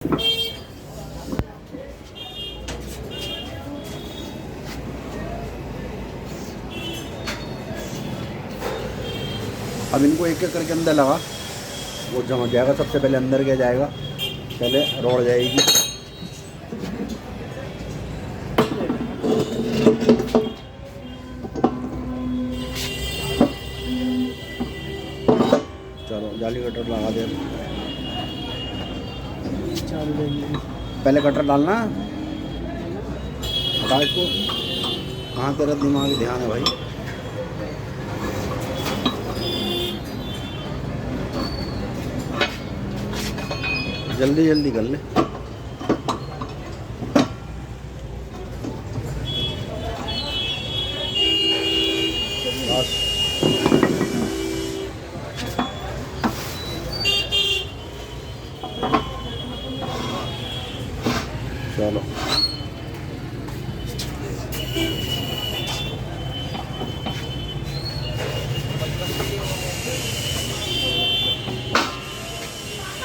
अब इनको एक एक करके अंदर लगा, वो जम जाएगा। सबसे पहले अंदर क्या जाएगा, पहले रोड जाएगी। चलो जाली कटर लगा दे। पहले कटर डालना, हटा इसको। कहाँ तेरा दिमाग ध्यान है भाई। जल्दी जल्दी कर ले। बस चलो।